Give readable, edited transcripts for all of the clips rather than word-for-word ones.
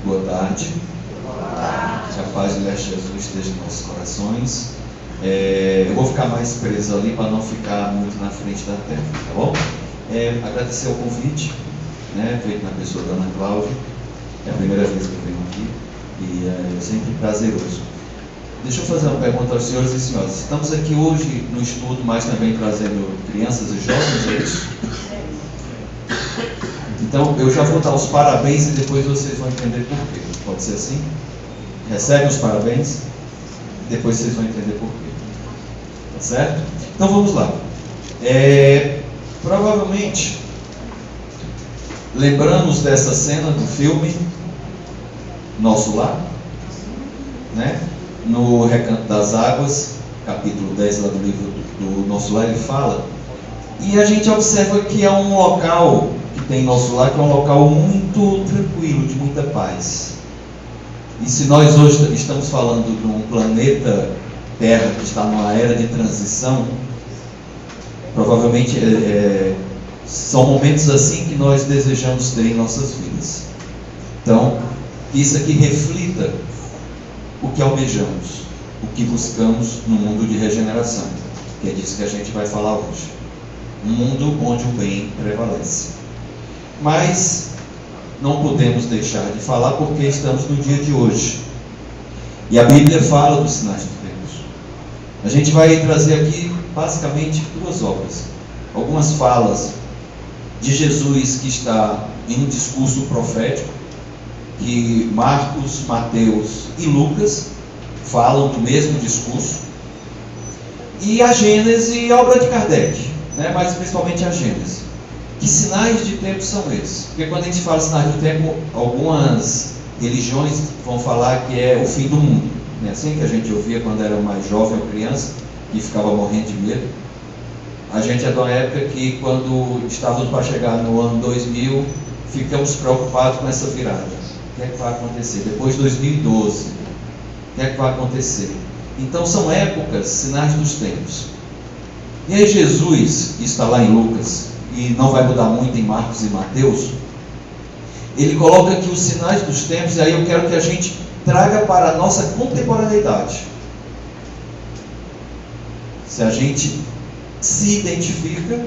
Boa tarde. Que a paz do Mestre Jesus esteja em nossos corações. Eu vou ficar mais preso ali para não ficar muito na frente da tela, tá bom? Agradecer o convite, feito na pessoa da Ana Cláudia. É a primeira vez que eu venho aqui e é sempre prazeroso. Deixa eu fazer uma pergunta aos senhores e senhoras. Estamos aqui hoje no estudo, mas também trazendo crianças e jovens, é isso? Então, eu já vou dar os parabéns e depois vocês vão entender por quê. Pode ser assim? Recebem os parabéns, depois vocês vão entender por quê. Tá certo? Então, vamos lá. Provavelmente, lembramos dessa cena do filme Nosso Lar, no Recanto das Águas, capítulo 10 lá do livro do Nosso Lar, ele fala, e a gente observa que é um local que tem Nosso Lar, que é um local muito tranquilo, de muita paz. E se nós hoje estamos falando de um planeta Terra que está numa era de transição, provavelmente são momentos assim que nós desejamos ter em nossas vidas. Então, que isso aqui reflita o que almejamos, o que buscamos no mundo de regeneração, que é disso que a gente vai falar hoje. Um mundo onde o bem prevalece. Mas não podemos deixar de falar porque estamos no dia de hoje. E a Bíblia fala dos sinais dos tempos. A gente vai trazer aqui basicamente duas obras. Algumas falas de Jesus que está em um discurso profético, que Marcos, Mateus e Lucas falam do mesmo discurso, e a Gênese e a obra de Kardec, mas principalmente a Gênese. Que sinais de tempo são esses? Porque quando a gente fala sinais de tempo, algumas religiões vão falar que é o fim do mundo. Não é assim que a gente ouvia quando era mais jovem ou criança e ficava morrendo de medo? A gente é de uma época que, quando estávamos para chegar no ano 2000, ficamos preocupados com essa virada. O que é que vai acontecer? Depois de 2012, o que é que vai acontecer? Então são épocas, sinais dos tempos. E aí Jesus, que está lá em Lucas, e não vai mudar muito em Marcos e Mateus, ele coloca aqui os sinais dos tempos, e aí eu quero que a gente traga para a nossa contemporaneidade. Se a gente se identifica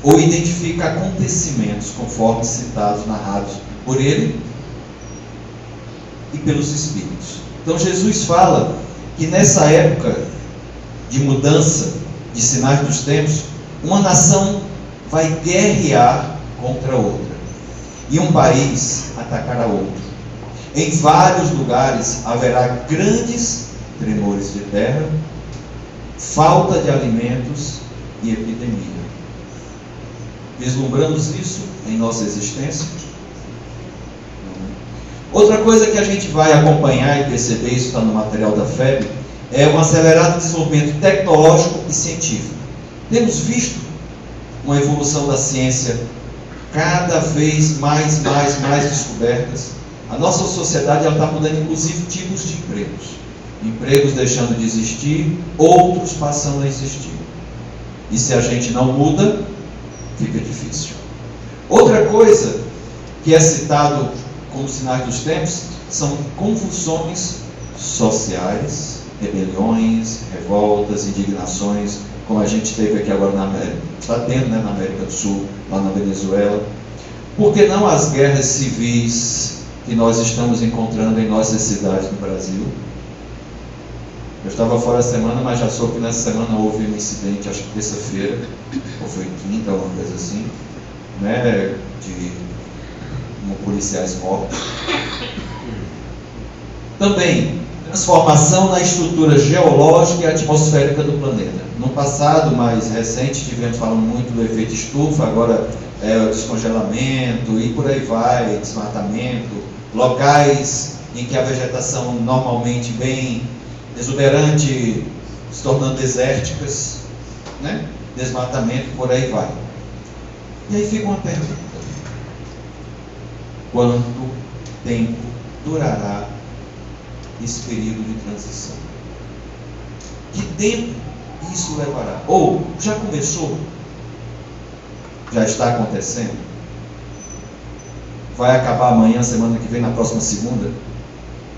ou identifica acontecimentos conforme citados, narrados por ele e pelos Espíritos. Então Jesus fala que nessa época de mudança, de sinais dos tempos, uma nação vai guerrear contra outra e um país atacará outro. Em vários lugares haverá grandes tremores de terra, falta de alimentos e epidemia. Vislumbramos isso em nossa existência? Outra coisa que a gente vai acompanhar e perceber, isso está no material da FEB, é um acelerado desenvolvimento tecnológico e científico. Temos visto uma evolução da ciência, cada vez mais descobertas. A nossa sociedade está mudando, inclusive, tipos de empregos. Empregos deixando de existir, outros passando a existir. E se a gente não muda, fica difícil. Outra coisa que é citado como sinais dos tempos são convulsões sociais, rebeliões, revoltas, indignações, como a gente teve aqui agora na América, está tendo na América do Sul, lá na Venezuela. Por que não as guerras civis que nós estamos encontrando em nossas cidades no Brasil? Eu estava fora a semana, mas já soube que nessa semana houve um incidente, acho que terça-feira, ou foi quinta, alguma coisa assim, de policiais mortos. Também, transformação na estrutura geológica e atmosférica do planeta. No passado mais recente, tivemos falando muito do efeito estufa, agora o descongelamento e por aí vai, desmatamento, locais em que a vegetação normalmente bem exuberante se tornando desérticas, desmatamento, por aí vai. E aí fica uma pergunta: quanto tempo durará esse período de transição? Que tempo isso levará? Ou já começou? Já está acontecendo? vai acabar amanhã, semana que vem, na próxima segunda,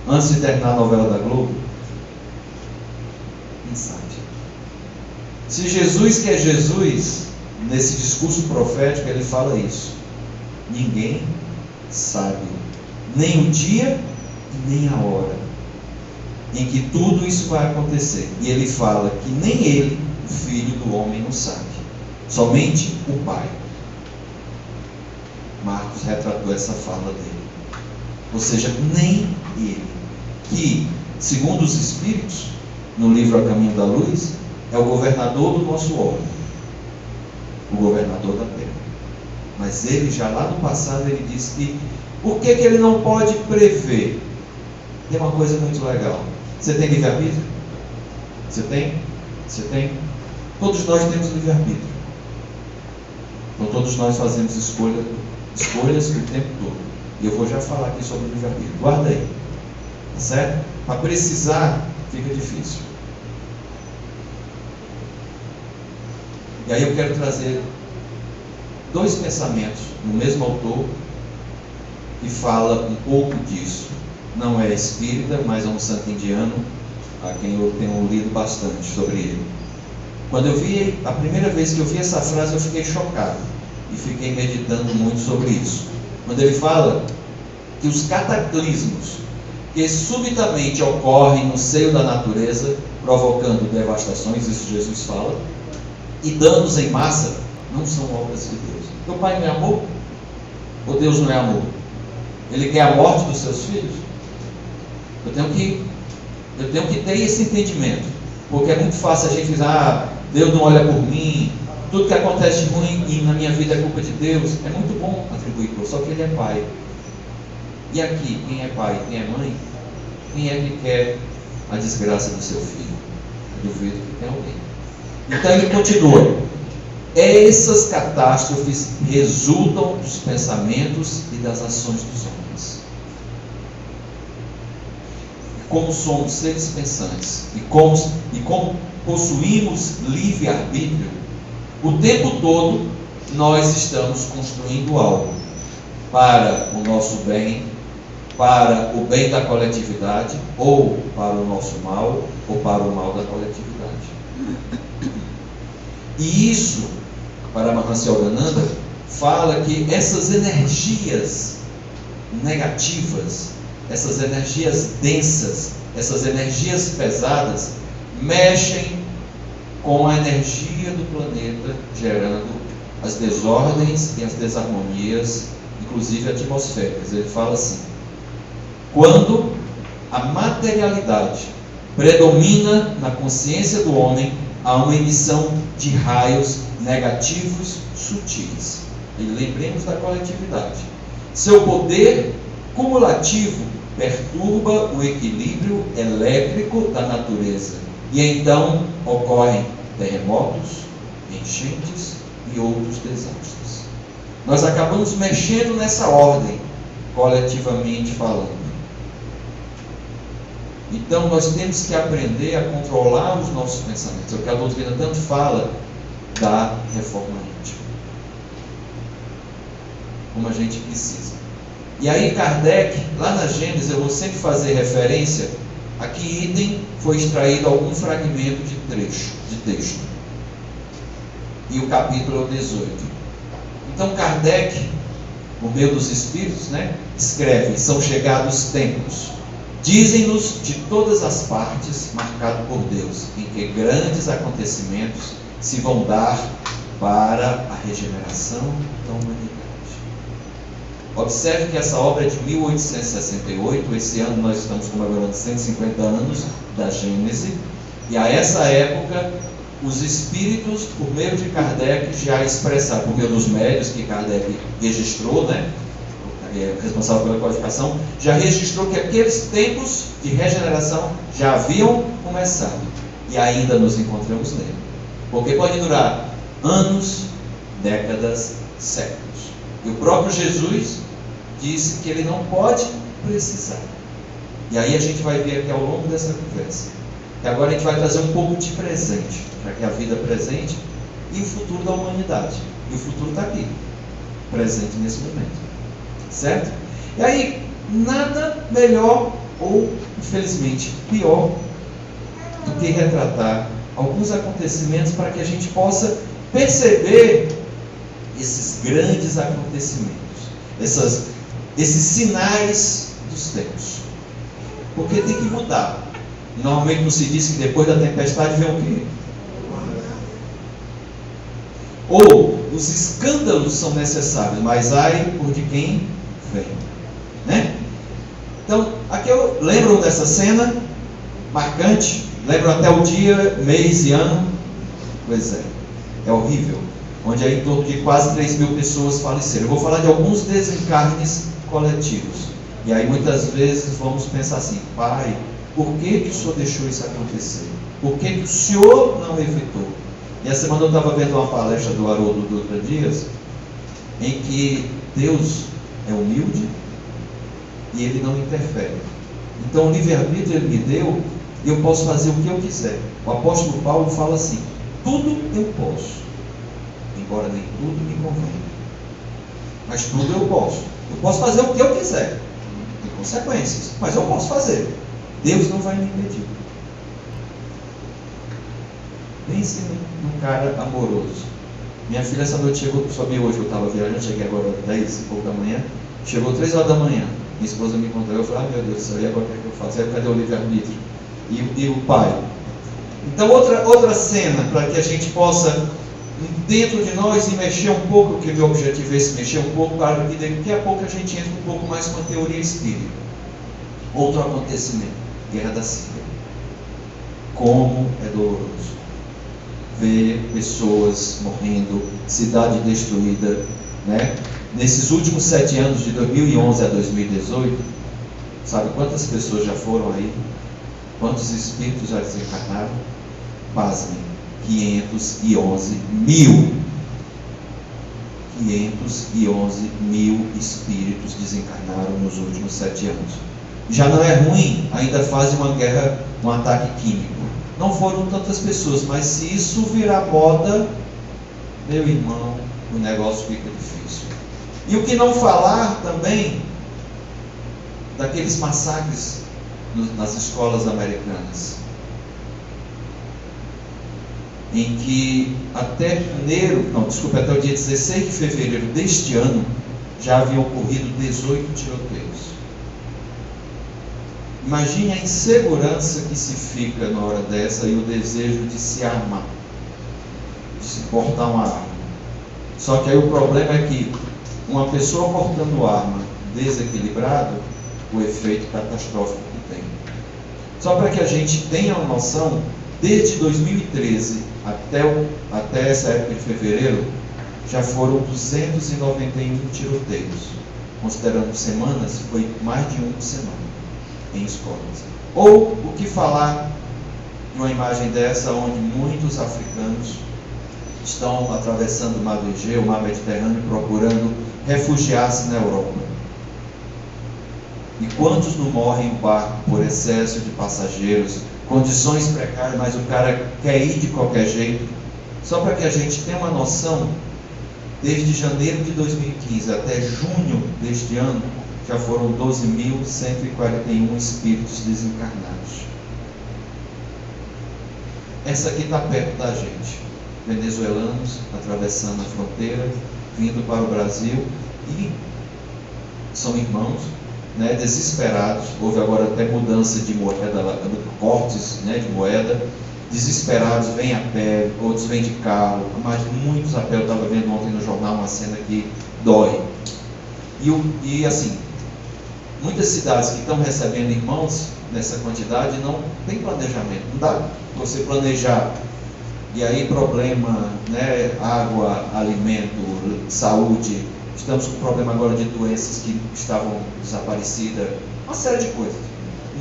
antes de terminar a novela da Globo? Quem sabe? Se Jesus, que é Jesus, nesse discurso profético, ele fala isso. Ninguém sabe nem o dia e nem a hora em que tudo isso vai acontecer. E ele fala que nem ele, o Filho do Homem, não sabe. Somente o Pai. Marcos retratou essa fala dele. Ou seja, nem ele, que, segundo os Espíritos, no livro A Caminho da Luz, é o governador do nosso órgão, o governador da terra. Mas ele, já lá no passado, ele disse que por que ele não pode prever? Tem uma coisa muito legal. Você tem livre-arbítrio? Você tem? Você tem? Todos nós temos livre-arbítrio. Então todos nós fazemos escolhas o tempo todo. E eu vou já falar aqui sobre o livre-arbítrio. Guarda aí. Tá certo? Para precisar, fica difícil. E aí eu quero trazer dois pensamentos no mesmo autor que fala um pouco disso. Não é espírita, mas é um santo indiano, a quem eu tenho lido bastante sobre ele. Quando eu vi, a primeira vez que eu vi essa frase, eu fiquei chocado e fiquei meditando muito sobre isso. Quando ele fala que os cataclismos que subitamente ocorrem no seio da natureza, provocando devastações, isso Jesus fala, e danos em massa, não são obras de Deus. Teu pai não é amor? Ou Deus não é amor? Ele quer a morte dos seus filhos? Eu tenho que ter esse entendimento, porque é muito fácil a gente dizer, Deus não olha por mim, tudo que acontece de ruim na minha vida é culpa de Deus. É muito bom atribuir por, só que Ele é pai. E aqui, quem é pai, quem é mãe, quem é que quer a desgraça do seu filho? Eu duvido que tenha alguém. Então ele continua: essas catástrofes resultam dos pensamentos e das ações dos homens. Como somos seres pensantes e como possuímos livre-arbítrio, o tempo todo nós estamos construindo algo para o nosso bem, para o bem da coletividade, ou para o nosso mal, ou para o mal da coletividade. E isso, para Mahasi Yogananda, fala que essas energias negativas, essas energias densas, essas energias pesadas, mexem com a energia do planeta, gerando as desordens e as desarmonias, inclusive atmosféricas. Ele fala assim: quando a materialidade predomina na consciência do homem, há uma emissão de raios negativos sutis. E lembremos da coletividade. Seu poder cumulativo perturba o equilíbrio elétrico da natureza. E então ocorrem terremotos, enchentes e outros desastres. Nós acabamos mexendo nessa ordem, coletivamente falando. Então nós temos que aprender a controlar os nossos pensamentos. É o que a doutrina tanto fala da reforma íntima. Como a gente precisa. E aí Kardec, lá na Gênesis, eu vou sempre fazer referência a que item foi extraído algum fragmento de texto. E o capítulo é o 18. Então Kardec, por meio dos Espíritos, escreve: são chegados tempos, dizem-nos de todas as partes, marcado por Deus, em que grandes acontecimentos se vão dar para a regeneração da humanidade. Observe que essa obra é de 1868, esse ano nós estamos comemorando 150 anos da Gênese, e a essa época os espíritos, por meio de Kardec, já expressaram, por meio dos médios que Kardec registrou, responsável pela codificação, já registrou que aqueles tempos de regeneração já haviam começado, e ainda nos encontramos nele, porque pode durar anos, décadas, séculos. E o próprio Jesus disse que ele não pode precisar. E aí a gente vai ver aqui ao longo dessa conversa, que agora a gente vai trazer um pouco de presente, já que a vida é presente, e o futuro da humanidade. E o futuro está aqui, presente nesse momento. certo? E aí, nada melhor ou, infelizmente, pior do que retratar alguns acontecimentos para que a gente possa perceber esses grandes acontecimentos, esses sinais dos tempos. Porque tem que mudar. Normalmente não se diz que depois da tempestade vem o quê? Ou os escândalos são necessários, mas ai por de quem vem, né? Então, aqui eu lembro dessa cena marcante, lembro até o dia, mês e ano. Pois é horrível, onde aí em torno de quase 3.000 pessoas faleceram. Eu vou falar de alguns desencarnes coletivos. E aí muitas vezes vamos pensar assim: Pai, por que o Senhor deixou isso acontecer? Por que o Senhor não evitou? E essa semana eu estava vendo uma palestra do Haroldo Dutra Dias, em que Deus é humilde e Ele não interfere. Então o livre-arbítrio Ele me deu, e eu posso fazer o que eu quiser. O apóstolo Paulo fala assim: tudo eu posso, embora nem tudo me convenha, mas tudo eu posso. Eu posso fazer o que eu quiser, tem consequências, mas eu posso fazer. Deus não vai me impedir. Pense num cara amoroso. Minha filha essa noite chegou, soube hoje, eu estava viajando, cheguei agora 10 e pouco da manhã, chegou 3 horas da manhã, minha esposa me encontrou, eu falei: meu Deus do céu, e agora o que é que eu faço? Aí, cadê o livre-arbítrio? E o pai? Então outra cena, para que a gente possa, dentro de nós, mexer um pouco, porque meu objetivo é esse, mexer um pouco, para que daqui a pouco a gente entre um pouco mais com a teoria espírita. Outro acontecimento, Guerra da Síria. Como é doloroso ver pessoas morrendo, cidade destruída, né? Nesses últimos 7 anos, de 2011 a 2018, sabe quantas pessoas já foram aí? Quantos espíritos já desencarnaram? Pasmem, 511 mil. 511 mil espíritos desencarnaram nos últimos 7 anos. Já não é ruim, ainda fazem uma guerra, um ataque químico. Não foram tantas pessoas, mas se isso virar moda, meu irmão, o negócio fica difícil. E o que não falar também daqueles massacres nas escolas americanas, em que até o dia 16 de fevereiro deste ano, já haviam ocorrido 18 tiroteios. Imagine a insegurança que se fica na hora dessa e o desejo de se armar, de se portar uma arma. Só que aí o problema é que uma pessoa portando arma desequilibrado, o efeito catastrófico que tem. Só para que a gente tenha uma noção, desde 2013 até essa época de fevereiro, já foram 291 tiroteios. Considerando semanas, foi mais de um por semana em escolas. Ou o que falar de uma imagem dessa, onde muitos africanos estão atravessando o mar do Egeu, o mar Mediterrâneo, procurando refugiar-se na Europa. E quantos não morrem em barco por excesso de passageiros, condições precárias, mas o cara quer ir de qualquer jeito. Só para que a gente tenha uma noção, desde janeiro de 2015 até junho deste ano, já foram 12.141 espíritos desencarnados. Essa aqui está perto da gente. Venezuelanos atravessando a fronteira, vindo para o Brasil, e são irmãos, né, desesperados. Houve agora até mudança de moeda, cortes, né, de moeda. Desesperados, vêm a pé, outros vêm de carro, mas muitos a pé. Eu estava vendo ontem no jornal uma cena que dói. E assim, muitas cidades que estão recebendo irmãos nessa quantidade não tem planejamento. Não dá para você planejar. E aí problema, né, água, alimento, saúde. Estamos com problema agora de doenças que estavam desaparecidas. Uma série de coisas.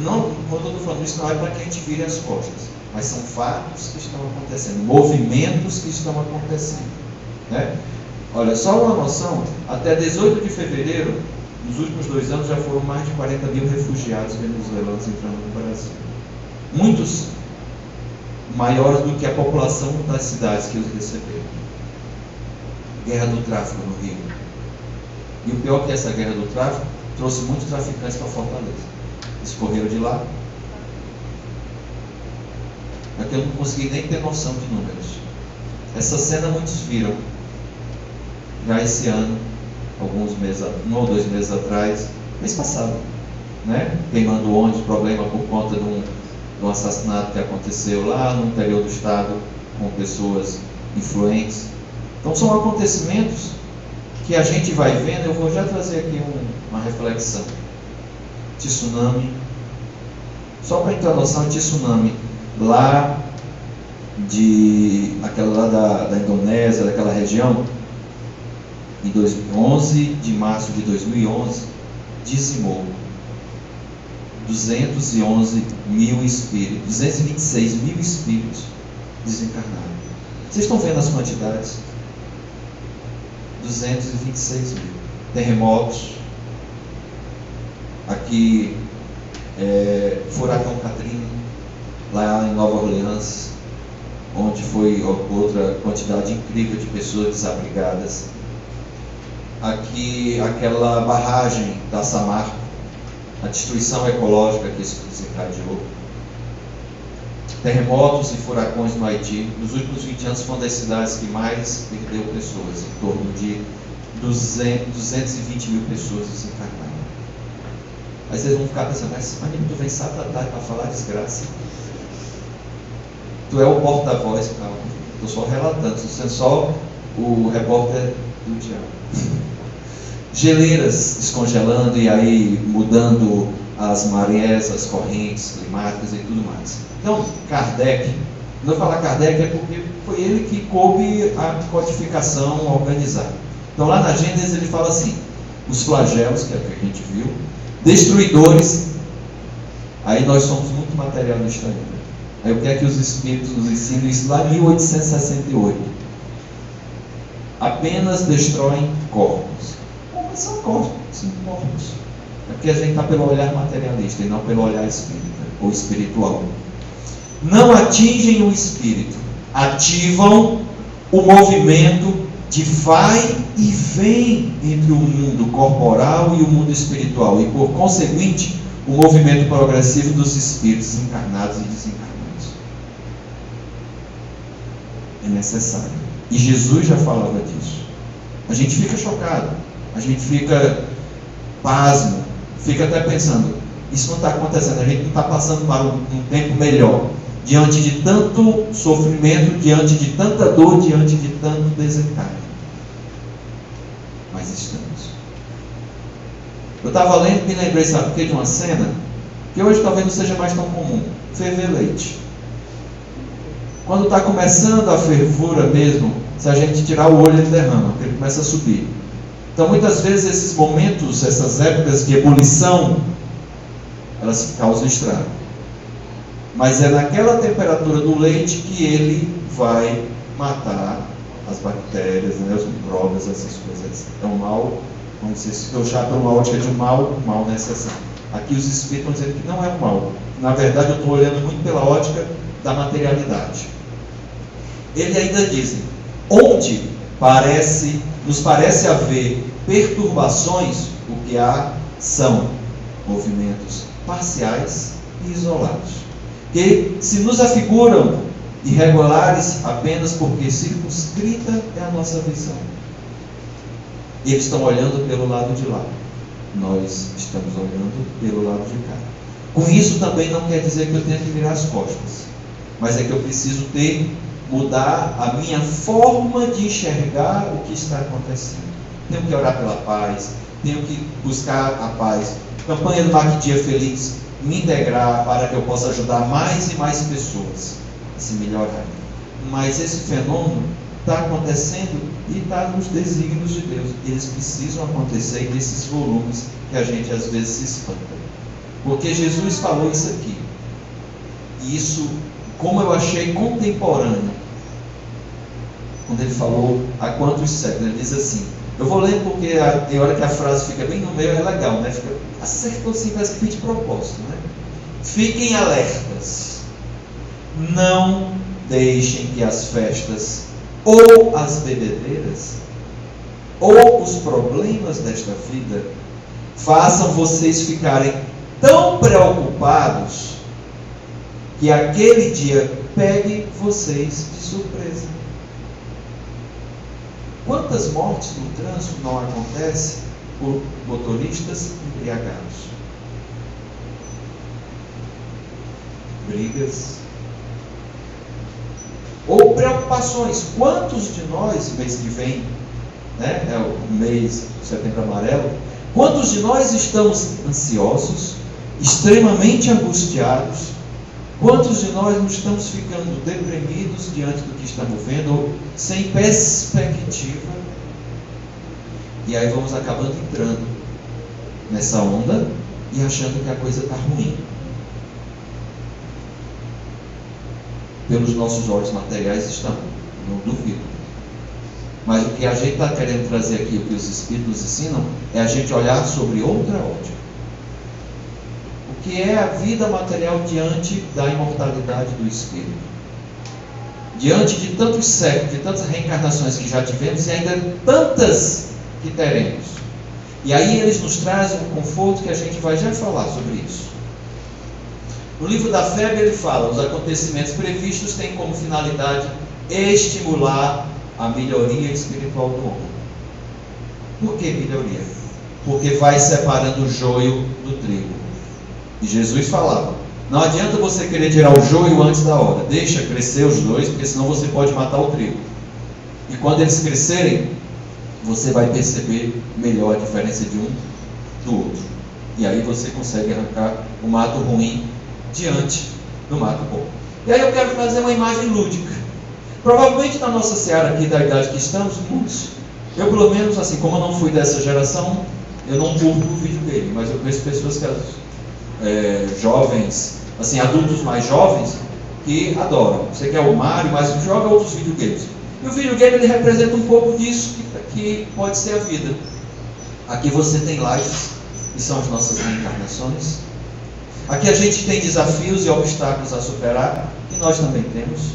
Não, quando eu estou falando isso, não é para que a gente vire as costas. Mas são fatos que estão acontecendo, movimentos que estão acontecendo, né? Olha, só uma noção, até 18 de fevereiro, nos últimos 2 anos, já foram mais de 40 mil refugiados venezuelanos entrando no Brasil. Muitos maiores do que a população das cidades que os receberam. Guerra do tráfico no Rio. E o pior é que essa guerra do tráfico trouxe muitos traficantes para Fortaleza. Eles correram de lá. Aqui eu não consegui nem ter noção de números. Essa cena muitos viram. Já esse ano, alguns meses, 1 ou 2 meses atrás, mês passado, né? Queimando ônibus, problema por conta de um assassinato que aconteceu lá no interior do estado, com pessoas influentes. Então são acontecimentos que a gente vai vendo. Eu vou já trazer aqui uma reflexão. Tsunami. Só para ter uma noção, tsunami lá aquela lá da Indonésia, daquela região, em 11 de março de 2011, dizimou 211 mil espíritos, 226 mil espíritos desencarnaram. Vocês estão vendo as quantidades? 226 mil. Terremotos. Aqui, furacão Katrina, lá em Nova Orleans, onde foi outra quantidade incrível de pessoas desabrigadas. Aqui, aquela barragem da Samarco, a destruição ecológica que isso desencadeou. Terremotos e furacões no Haiti. Nos últimos 20 anos foi uma das cidades que mais perdeu pessoas, em torno de 220 mil pessoas desencarnaram. Aí vocês vão ficar pensando, mas tu vem sábado à tarde para falar desgraça. Tu é o porta-voz, calma. Estou só relatando, você é só o repórter do diabo. Geleiras descongelando e aí mudando as marés, as correntes climáticas e tudo mais. Então, Kardec, quando eu falar Kardec é porque foi ele que coube a codificação organizada. Então lá na Gênesis ele fala assim, os flagelos, que é o que a gente viu, destruidores, aí nós somos muito materialistas ainda. Aí eu quero que os espíritos nos ensinem isso lá em 1868. Apenas destroem corpos. Mas são corpos, são corpos. É porque a gente está pelo olhar materialista e não pelo olhar espírita ou espiritual. Não atingem o espírito, ativam o movimento de vai e vem entre o mundo corporal e o mundo espiritual, e por conseguinte, o movimento progressivo dos espíritos encarnados e desencarnados. É necessário. E Jesus já falava disso. A gente fica chocado, a gente fica pasmo, fica até pensando, isso não está acontecendo, a gente não está passando para um tempo melhor, diante de tanto sofrimento, diante de tanta dor, diante de tanto desencarne. Mas estamos. Eu estava lendo e me lembrei, sabe o que? De uma cena que hoje talvez não seja mais tão comum: ferver leite. Quando está começando a fervura mesmo, se a gente tirar o olho ele derrama, porque ele começa a subir. Então muitas vezes esses momentos, essas épocas de ebulição, elas causam estrago. Mas é naquela temperatura do leite que ele vai matar as bactérias, né, os micróbios, essas coisas. É um mal, como se eu já pela ótica de um mal necessário. Aqui os espíritos estão dizendo que não é um mal. Na verdade eu estou olhando muito pela ótica da materialidade. Ele ainda diz, onde nos parece haver perturbações, o que há são movimentos parciais e isolados, que se nos afiguram irregulares apenas porque circunscrita é a nossa visão. Eles estão olhando pelo lado de lá, nós estamos olhando pelo lado de cá. Com isso também não quer dizer que eu tenha que virar as costas, mas é que eu preciso mudar a minha forma de enxergar o que está acontecendo. Tenho que orar pela paz, tenho que buscar a paz. Campanha do Marque Dia Feliz, me integrar para que eu possa ajudar mais e mais pessoas a se melhorarem. Mas esse fenômeno está acontecendo e está nos desígnios de Deus. Eles precisam acontecer nesses volumes que a gente às vezes se espanta. Porque Jesus falou isso aqui. E isso, como eu achei contemporâneo, quando ele falou há quantos séculos, ele diz assim, eu vou ler porque tem hora que a frase fica bem no meio, é legal, né? Acertou assim, parece que foi de propósito, né? Fiquem alertas, não deixem que as festas ou as bebedeiras ou os problemas desta vida façam vocês ficarem tão preocupados que aquele dia pegue vocês de surpresa. Quantas mortes no trânsito não acontecem por motoristas embriagados? Brigas. Ou preocupações. Quantos de nós, mês que vem, né, é o mês do Setembro Amarelo, quantos de nós estamos ansiosos, extremamente angustiados? Quantos de nós não estamos ficando deprimidos diante do que estamos vendo, ou sem perspectiva? E aí vamos acabando entrando nessa onda e achando que a coisa está ruim. Pelos nossos olhos materiais estão, não duvido. Mas o que a gente está querendo trazer aqui, o que os Espíritos nos ensinam, é a gente olhar sobre outra ótica. O que é a vida material diante da imortalidade do Espírito? Diante de tantos séculos, de tantas reencarnações que já tivemos e ainda tantas que teremos. E aí eles nos trazem um conforto que a gente vai já falar sobre isso. No livro da Febre ele fala: os acontecimentos previstos têm como finalidade estimular a melhoria espiritual do homem. Por que melhoria? Porque vai separando o joio do trigo. E Jesus falava: não adianta você querer tirar o joio antes da hora, deixa crescer os dois, porque senão você pode matar o trigo. E quando eles crescerem, você vai perceber melhor a diferença de um do outro. E aí você consegue arrancar o mato ruim diante do mato bom. E aí eu quero trazer uma imagem lúdica. Provavelmente na nossa seara aqui da idade que estamos, muitos, eu pelo menos, assim, como eu não fui dessa geração, eu não curto o videogame, mas eu conheço pessoas que jovens, assim, adultos mais jovens, que adoram. Você quer o Mario, mas joga outros videogames. E o videogame ele representa um pouco disso que pode ser a vida. Aqui você tem lives, que são as nossas reencarnações. Aqui a gente tem desafios e obstáculos a superar, que nós também temos.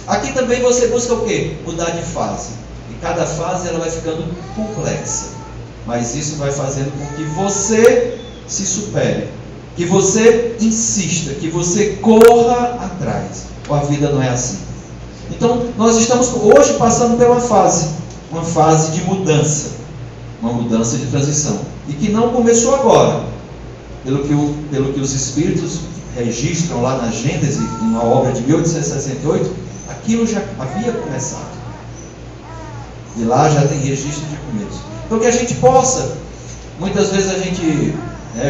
Aqui também você busca o quê? Mudar de fase. E cada fase ela vai ficando complexa. Mas isso vai fazendo com que você se supere, que você insista, que você corra atrás. A vida não é assim. Então nós estamos hoje passando pela uma fase de mudança, uma mudança de transição. E que não começou agora. Pelo que os Espíritos registram lá na Gênese, uma obra de 1868, aquilo já havia começado. E lá já tem registro de começo. Então que a gente possa, muitas vezes a gente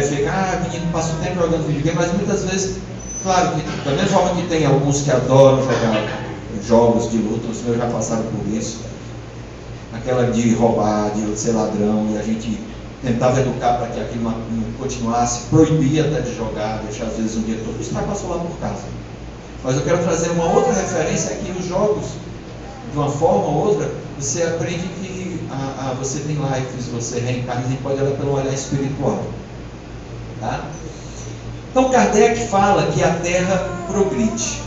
fica, menino, passa o tempo jogando videogame, mas muitas vezes, claro que da mesma forma que tem alguns que adoram jogar jogos de luta, os meus já passaram por isso, aquela de roubar, de ser ladrão, e a gente tentava educar para que aquilo não continuasse, proibia até de jogar, deixar às vezes um dia todo, isso passou lá por casa. Mas eu quero trazer uma outra referência aqui, os jogos, de uma forma ou outra, você aprende que você tem lives, você reencarna, a gente pode olhar pelo olhar espiritual. Tá? Então Kardec fala que a Terra progride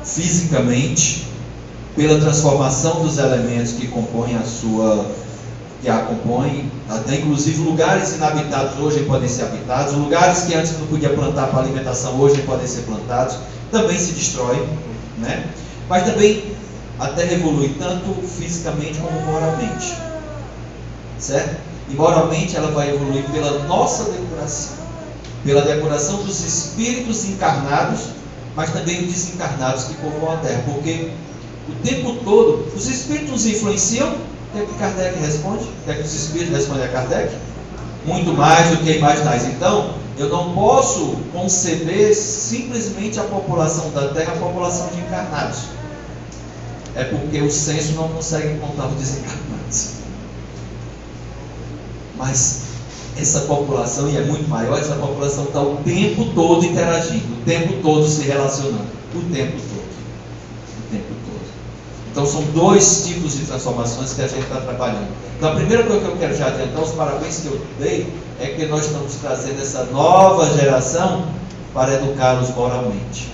fisicamente pela transformação dos elementos que compõem a compõem, até inclusive lugares inabitados hoje podem ser habitados, lugares que antes não podia plantar para alimentação hoje podem ser plantados, também se destrói, né? Mas também a Terra evolui tanto fisicamente como moralmente, certo? E moralmente ela vai evoluir pela nossa depuração, pela depuração dos espíritos encarnados, mas também desencarnados que povoam a Terra, porque o tempo todo os espíritos influenciam. O que é que Kardec responde? O que é que os espíritos respondem a Kardec? Muito mais do que imaginais. Então, eu não posso conceber simplesmente a população da Terra, a população de encarnados. É porque o censo não consegue contar os desencarnados. Mas essa população, e é muito maior, essa população está o tempo todo interagindo, o tempo todo se relacionando, o tempo todo. Então são dois tipos de transformações que a gente está trabalhando. Então a primeira coisa que eu quero já adiantar, os parabéns que eu dei, é que nós estamos trazendo essa nova geração para educá-los moralmente.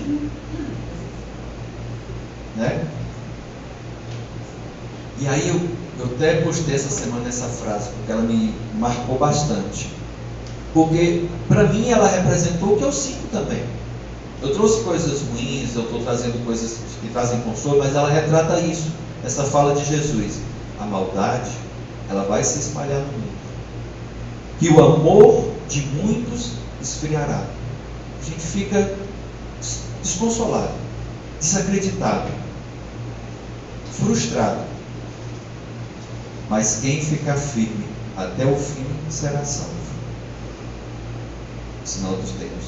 Né? E aí Eu até postei essa semana essa frase, porque ela me marcou bastante. Porque, para mim, ela representou o que eu sinto também. Eu trouxe coisas ruins, eu estou trazendo coisas que trazem consolo, mas ela retrata isso, essa fala de Jesus. A maldade, ela vai se espalhar no mundo. E o amor de muitos esfriará. A gente fica desconsolado, desacreditado, frustrado. Mas quem ficar firme até o fim será salvo. Sinal dos tempos.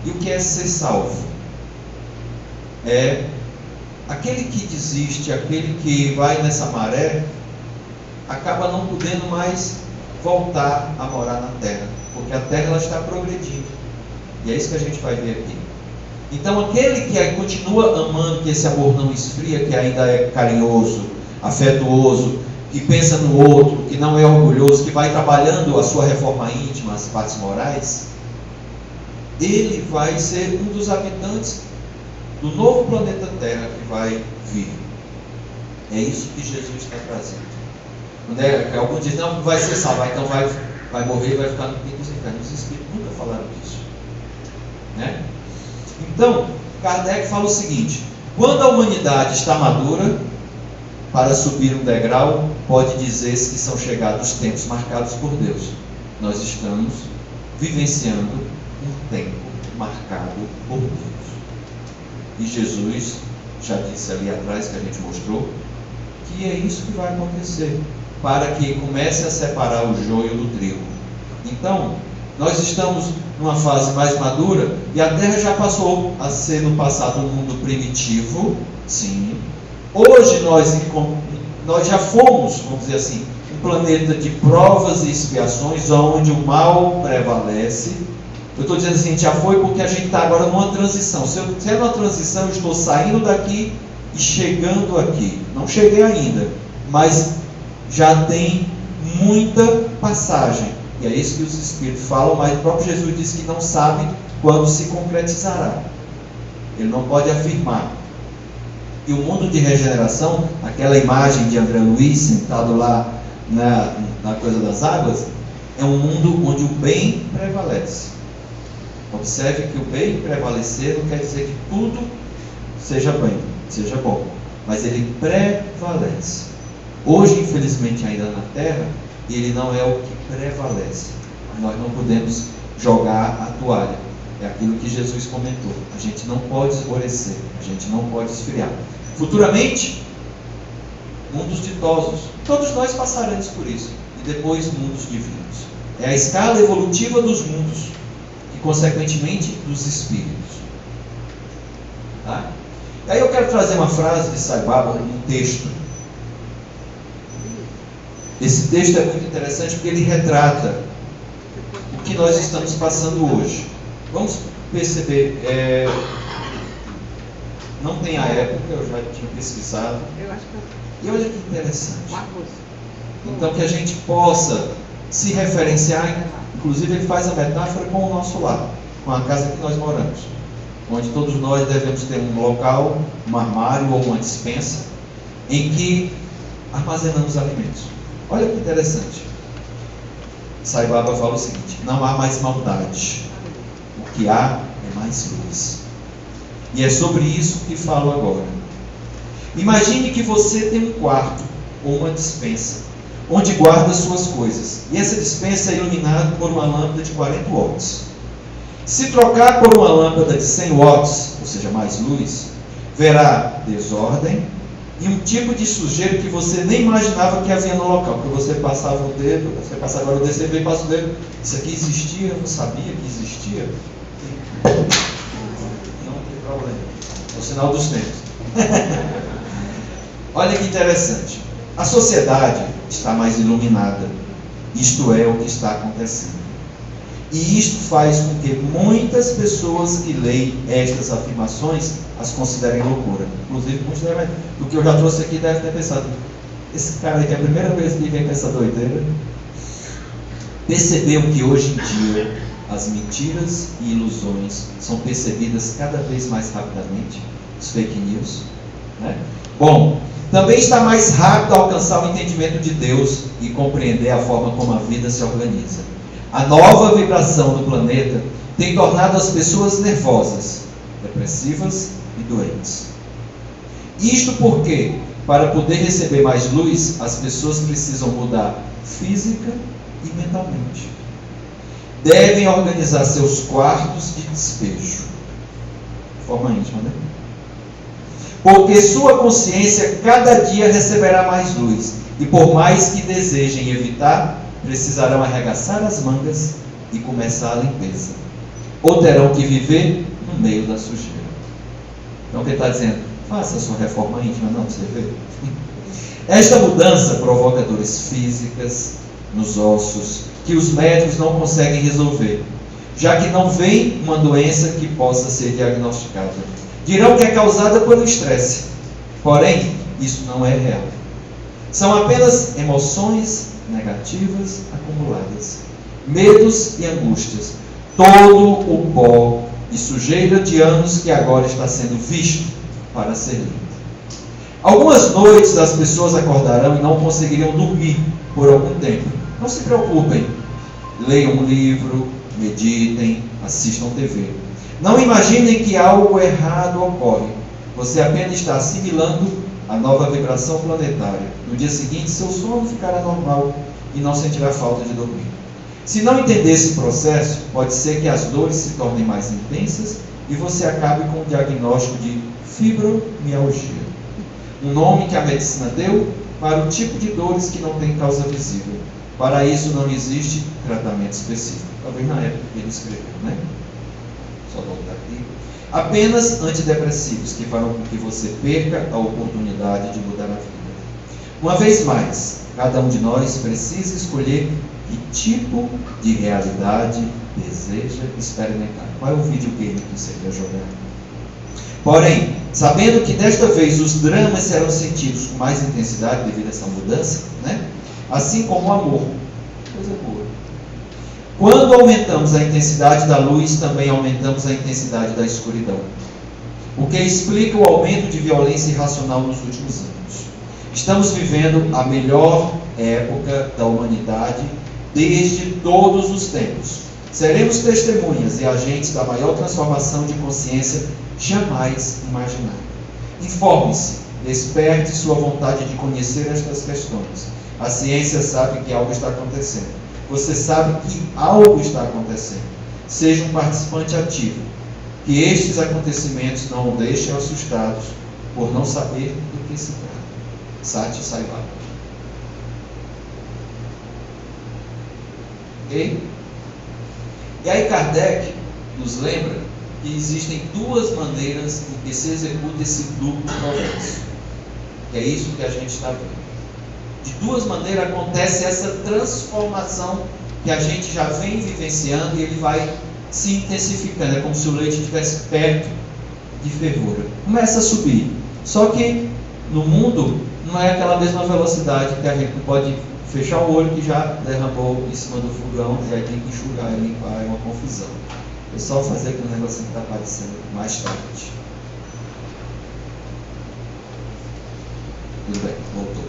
E o que é ser salvo? É aquele que desiste, aquele que vai nessa maré, acaba não podendo mais voltar a morar na terra, porque a terra ela está progredindo. E é isso que a gente vai ver aqui. Então aquele que continua amando, que esse amor não esfria, que ainda é carinhoso, afetuoso, que pensa no outro, que não é orgulhoso, que vai trabalhando a sua reforma íntima, as partes morais, ele vai ser um dos habitantes do novo planeta Terra que vai vir. É isso que Jesus está trazendo. Alguns dizem, não, vai ser salvo, então vai morrer e vai ficar no pico dos infernos. Os Espíritos nunca falaram disso. Né? Então, Kardec fala o seguinte: quando a humanidade está madura para subir um degrau, pode dizer-se que são chegados os tempos marcados por Deus. Nós estamos vivenciando um tempo marcado por Deus. E Jesus já disse ali atrás, que a gente mostrou, que é isso que vai acontecer, para que comece a separar o joio do trigo. Então, nós estamos numa fase mais madura, e a Terra já passou a ser no passado um mundo primitivo, sim. Hoje nós já fomos, vamos dizer assim, um planeta de provas e expiações, onde o mal prevalece. Eu estou dizendo assim, a gente já foi porque a gente está agora numa transição. Se é uma transição, eu estou saindo daqui e chegando aqui. Não cheguei ainda, mas já tem muita passagem. E é isso que os Espíritos falam, mas o próprio Jesus disse que não sabe quando se concretizará. Ele não pode afirmar. E o mundo de regeneração, aquela imagem de André Luiz sentado lá na coisa das águas, é um mundo onde o bem prevalece. Observe que o bem prevalecer não quer dizer que tudo seja bem, seja bom, mas ele prevalece. Hoje, infelizmente, ainda na Terra, ele não é o que prevalece. Nós não podemos jogar a toalha. É aquilo que Jesus comentou. A gente não pode esmorecer, a gente não pode esfriar. Futuramente, mundos ditosos. Todos nós passaremos por isso. E depois, mundos divinos. É a escala evolutiva dos mundos e, consequentemente, dos espíritos. Tá? E aí eu quero trazer uma frase de Sai Baba, um texto. Esse texto é muito interessante porque ele retrata o que nós estamos passando hoje. Vamos perceber, não tem a época, eu já tinha pesquisado. E olha que interessante. Então que a gente possa se referenciar, inclusive ele faz a metáfora com o nosso lar, com a casa que nós moramos, onde todos nós devemos ter um local, um armário ou uma despensa, em que armazenamos alimentos. Olha que interessante. Sai Baba fala o seguinte: não há mais maldade, o que há é mais luz. E é sobre isso que falo agora. Imagine que você tem um quarto ou uma despensa, onde guarda suas coisas, e essa despensa é iluminada por uma lâmpada de 40 watts. Se trocar por uma lâmpada de 100 watts, ou seja, mais luz, verá desordem e um tipo de sujeira que você nem imaginava que havia no local, porque você passava o dedo, você passa agora o dedo, você vem e passa o dedo, isso aqui existia, eu não sabia que existia. Não tem problema, é o sinal dos tempos. Olha que interessante, a sociedade está mais iluminada, isto é o que está acontecendo. E isto faz com que muitas pessoas que leem estas afirmações as considerem loucura. Inclusive, muitos devem, do que eu já trouxe aqui, devem ter pensado: esse cara aqui é a primeira vez que vem com essa doideira. Percebeu que hoje em dia as mentiras e ilusões são percebidas cada vez mais rapidamente, os fake news. né? Bom, também está mais rápido a alcançar o entendimento de Deus e compreender a forma como a vida se organiza. A nova vibração do planeta tem tornado as pessoas nervosas, depressivas e doentes. Isto porque, para poder receber mais luz, as pessoas precisam mudar física e mentalmente. Devem organizar seus quartos de despejo. De forma íntima, né? Porque sua consciência cada dia receberá mais luz. E por mais que desejem evitar, precisarão arregaçar as mangas e começar a limpeza. Ou terão que viver no meio da sujeira. Então, o que ele está dizendo? Faça a sua reforma íntima, não, você vê. Esta mudança provoca dores físicas nos ossos, que os médicos não conseguem resolver, já que não vem uma doença que possa ser diagnosticada. Dirão que é causada pelo estresse, porém, isso não é real. São apenas emoções negativas acumuladas, medos e angústias, todo o pó e sujeira de anos que agora está sendo visto para ser limpo. Algumas noites as pessoas acordarão e não conseguiriam dormir por algum tempo. Não se preocupem, leiam um livro, meditem, assistam TV. Não imaginem que algo errado ocorre. Você apenas está assimilando a nova vibração planetária. No dia seguinte, seu sono ficará normal e não sentirá falta de dormir. Se não entender esse processo, pode ser que as dores se tornem mais intensas e você acabe com o diagnóstico de fibromialgia, um nome que a medicina deu para o tipo de dores que não tem causa visível. Para isso não existe tratamento específico. Talvez na época que ele escreveu, né? Só voltar aqui. Apenas antidepressivos que farão com que você perca a oportunidade de mudar a vida. Uma vez mais, cada um de nós precisa escolher que tipo de realidade deseja experimentar. Qual é o videogame que você quer jogar? Porém, sabendo que desta vez os dramas serão sentidos com mais intensidade devido a essa mudança, né? Assim como o amor, coisa boa. Quando aumentamos a intensidade da luz, também aumentamos a intensidade da escuridão, o que explica o aumento de violência irracional nos últimos anos. Estamos vivendo a melhor época da humanidade desde todos os tempos. Seremos testemunhas e agentes da maior transformação de consciência jamais imaginada. Informe-se, desperte sua vontade de conhecer estas questões. A ciência sabe que algo está acontecendo. Você sabe que algo está acontecendo. Seja um participante ativo. Que estes acontecimentos não o deixem assustados por não saber do que se trata. Sati Sai-Baba. Ok? E aí Kardec nos lembra que existem duas maneiras em que se executa esse duplo progresso. Que é isso que a gente está vendo. De duas maneiras acontece essa transformação que a gente já vem vivenciando e ele vai se intensificando. É como se o leite estivesse perto de fervura. Começa a subir. Só que no mundo não é aquela mesma velocidade que a gente não pode fechar o olho que já derramou em cima do fogão e aí tem que enxugar e limpar, é uma confusão. É só fazer aquele negocinho que está aparecendo mais tarde. Tudo bem, voltou.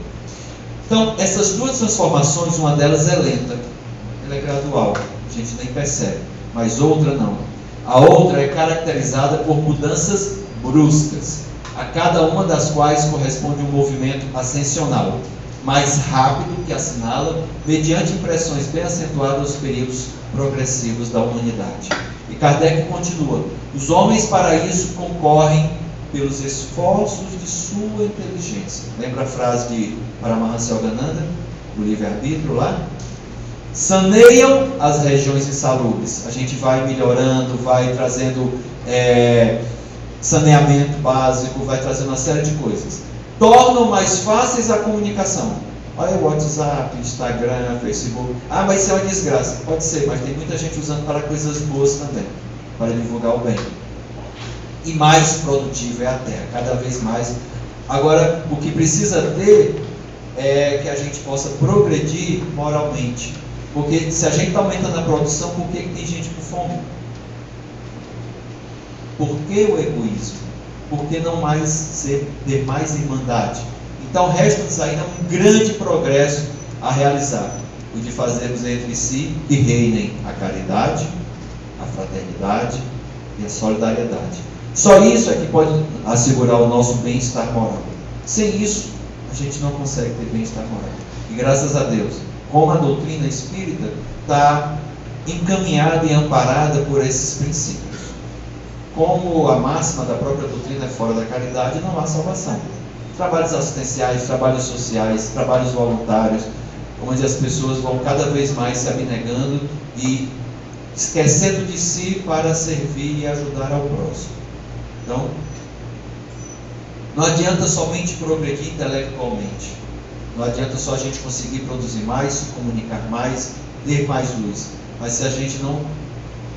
Então, essas duas transformações, uma delas é lenta, ela é gradual, a gente nem percebe, mas outra não. A outra é caracterizada por mudanças bruscas, a cada uma das quais corresponde um movimento ascensional, mais rápido que assinala, mediante impressões bem acentuadas os períodos progressivos da humanidade. E Kardec continua: os homens para isso concorrem pelos esforços de sua inteligência. Lembra a frase de Paramahansa Yogananda, do livre-arbítrio lá? Saneiam as regiões insalubres. A gente vai melhorando, vai trazendo saneamento básico, vai trazendo uma série de coisas. Tornam mais fáceis a comunicação. Olha o WhatsApp, Instagram, Facebook. Ah, vai ser uma desgraça. Pode ser, mas tem muita gente usando para coisas boas também, para divulgar o bem. E mais produtivo é a terra, cada vez mais. Agora, o que precisa ter é que a gente possa progredir moralmente. Porque se a gente está aumentando a produção, por que tem gente com fome? Por que o egoísmo? Por que não ter mais irmandade? Então resta-nos ainda um grande progresso a realizar, o de fazermos entre si que reinem a caridade, a fraternidade e a solidariedade. Só isso é que pode assegurar o nosso bem-estar moral. Sem isso, a gente não consegue ter bem-estar moral. E graças a Deus, como a doutrina espírita está encaminhada e amparada por esses princípios. Como a máxima da própria doutrina é fora da caridade, não há salvação. Trabalhos assistenciais, trabalhos sociais, trabalhos voluntários, onde as pessoas vão cada vez mais se abnegando e esquecendo de si para servir e ajudar ao próximo. Então, não adianta somente progredir intelectualmente, não adianta só a gente conseguir produzir mais, se comunicar mais, ter mais luz, mas se a gente não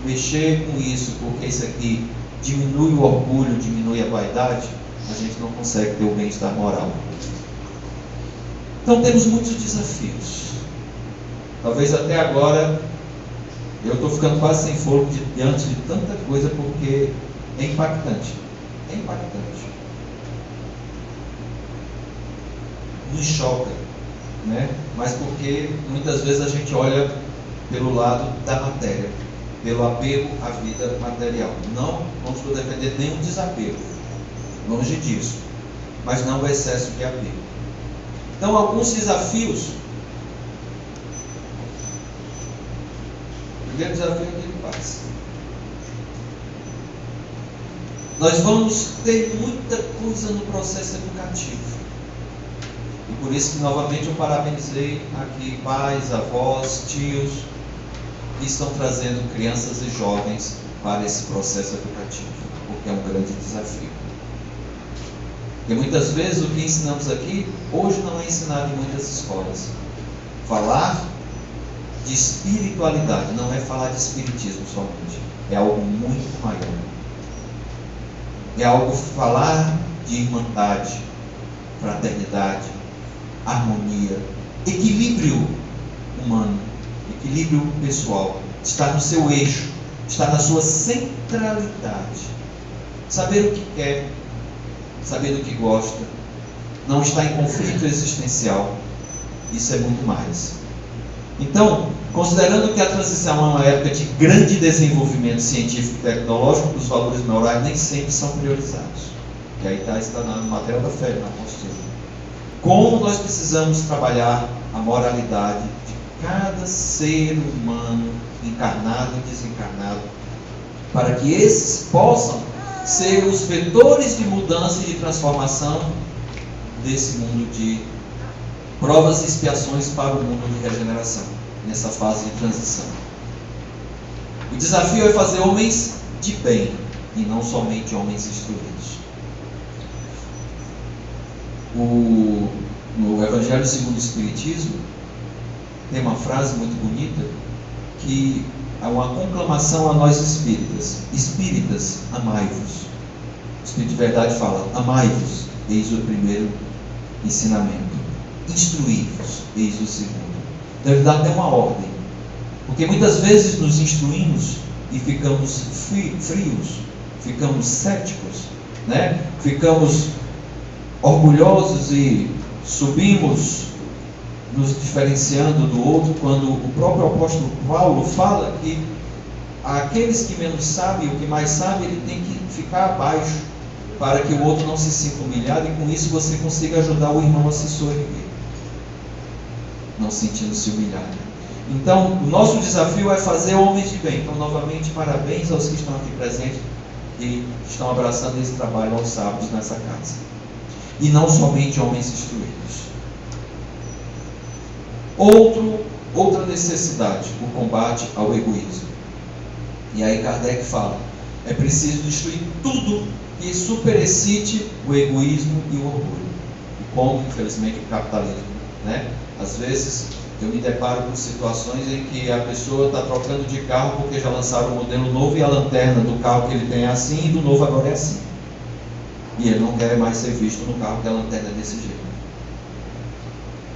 mexer com isso, porque isso aqui diminui o orgulho, diminui a vaidade, a gente não consegue ter o bem-estar moral. Então temos muitos desafios. Talvez até agora eu estou ficando quase sem fôlego diante de tanta coisa, porque é impactante. É impactante. Nos choca, né? Mas porque muitas vezes a gente olha pelo lado da matéria, pelo apego à vida material. Não estou defendendo nenhum desapego, longe disso, mas não o excesso de apego. Então, alguns desafios. O primeiro desafio é aquele paz. Nós vamos ter muita coisa no processo educativo. E por isso que novamente eu parabenizei aqui pais, avós, tios, que estão trazendo crianças e jovens para esse processo educativo, porque é um grande desafio. Porque muitas vezes o que ensinamos aqui, hoje não é ensinado em muitas escolas. Falar de espiritualidade não é falar de espiritismo somente, é algo muito maior. É algo falar de irmandade, fraternidade, harmonia, equilíbrio humano, equilíbrio pessoal, está no seu eixo, está na sua centralidade. Saber o que quer, saber do que gosta, não está em conflito existencial, isso é muito mais. Então, considerando que a transição é uma época de grande desenvolvimento científico e tecnológico, os valores morais nem sempre são priorizados. E aí está na matéria da fé, na apostila. Como nós precisamos trabalhar a moralidade de cada ser humano, encarnado e desencarnado, para que esses possam ser os vetores de mudança e de transformação desse mundo de provas e expiações para o mundo de regeneração, nessa fase de transição. O desafio é fazer homens de bem e não somente homens instruídos. No Evangelho segundo o Espiritismo tem uma frase muito bonita que é uma conclamação a nós espíritas. Espíritas, amai-vos. O Espírito de Verdade fala: amai-vos, eis o primeiro ensinamento. Instruí-vos, eis o segundo. Deve dar até uma ordem, porque muitas vezes nos instruímos e ficamos frios, ficamos céticos, né? Ficamos orgulhosos e subimos nos diferenciando do outro, quando o próprio apóstolo Paulo fala que aqueles que menos sabem, o que mais sabe, ele tem que ficar abaixo, para que o outro não se sinta humilhado, e com isso você consiga ajudar o irmão a se soerguer, não sentindo-se humilhado. Então, o nosso desafio é fazer homens de bem. Então, novamente, parabéns aos que estão aqui presentes e estão abraçando esse trabalho aos sábados nessa casa. E não somente homens instruídos. Outra necessidade, o combate ao egoísmo. E aí Kardec fala: é preciso destruir tudo que superexcite o egoísmo e o orgulho. E como, infelizmente, o capitalismo, né? Às vezes eu me deparo com situações em que a pessoa está trocando de carro porque já lançaram um modelo novo e a lanterna do carro que ele tem é assim e do novo agora é assim. E ele não quer mais ser visto no carro que a lanterna é desse jeito.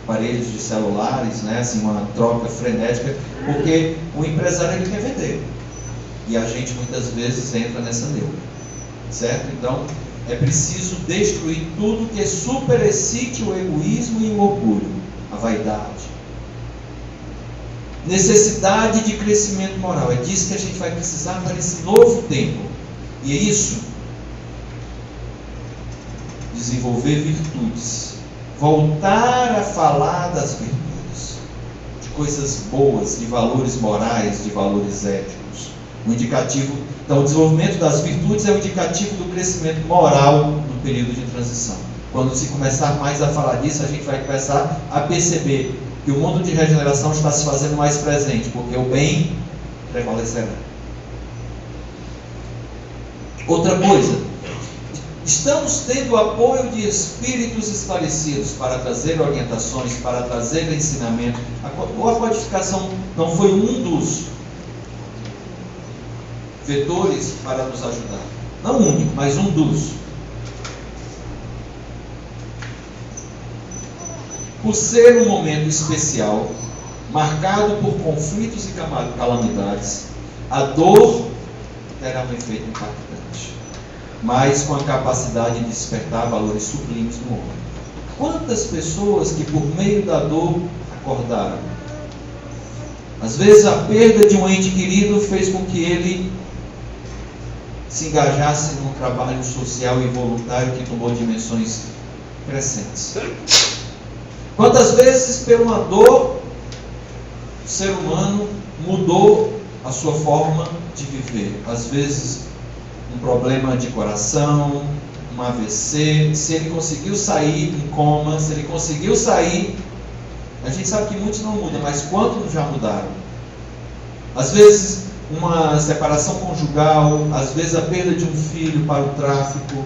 Aparelhos de celulares, né? Assim, uma troca frenética, porque o empresário ele quer vender. E a gente muitas vezes entra nessa neura, certo? Então, é preciso destruir tudo que superexcite o egoísmo e o orgulho, a vaidade. Necessidade de crescimento moral, é disso que a gente vai precisar para esse novo tempo. E é isso, desenvolver virtudes, voltar a falar das virtudes, de coisas boas, de valores morais, de valores éticos. O indicativo, então, o desenvolvimento das virtudes é o indicativo do crescimento moral no período de transição. Quando se começar mais a falar disso, a gente vai começar a perceber que o mundo de regeneração está se fazendo mais presente, porque o bem prevalecerá. Outra coisa, estamos tendo o apoio de espíritos esclarecidos para trazer orientações, para trazer ensinamento. A codificação não foi um dos vetores para nos ajudar. Não único, mas um dos. Por ser um momento especial, marcado por conflitos e calamidades, a dor terá um efeito impactante, mas com a capacidade de despertar valores sublimes no homem. Quantas pessoas que por meio da dor acordaram? Às vezes a perda de um ente querido fez com que ele se engajasse num trabalho social e voluntário que tomou dimensões crescentes. Quantas vezes, por uma dor, o ser humano mudou a sua forma de viver? Às vezes, um problema de coração, um AVC, se ele conseguiu sair em coma, se ele conseguiu sair, a gente sabe que muitos não mudam, mas quantos já mudaram? Às vezes, uma separação conjugal, às vezes a perda de um filho para o tráfico,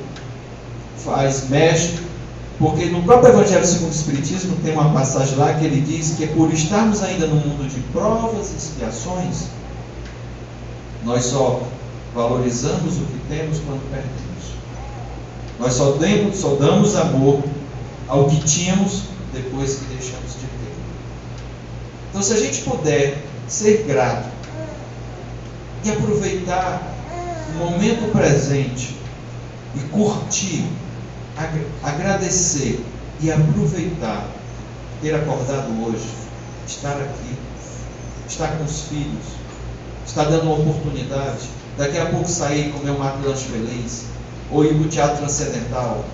mexe. Porque no próprio Evangelho segundo o Espiritismo tem uma passagem lá que ele diz que é por estarmos ainda no mundo de provas e expiações, nós só valorizamos o que temos quando perdemos. Nós só damos amor ao que tínhamos depois que deixamos de ter. Então, se a gente puder ser grato e aproveitar o momento presente e curtir, agradecer e aproveitar ter acordado hoje, estar aqui, estar com os filhos, estar dando uma oportunidade, daqui a pouco sair e comer um lanche feliz, ou ir para o teatro transcendental,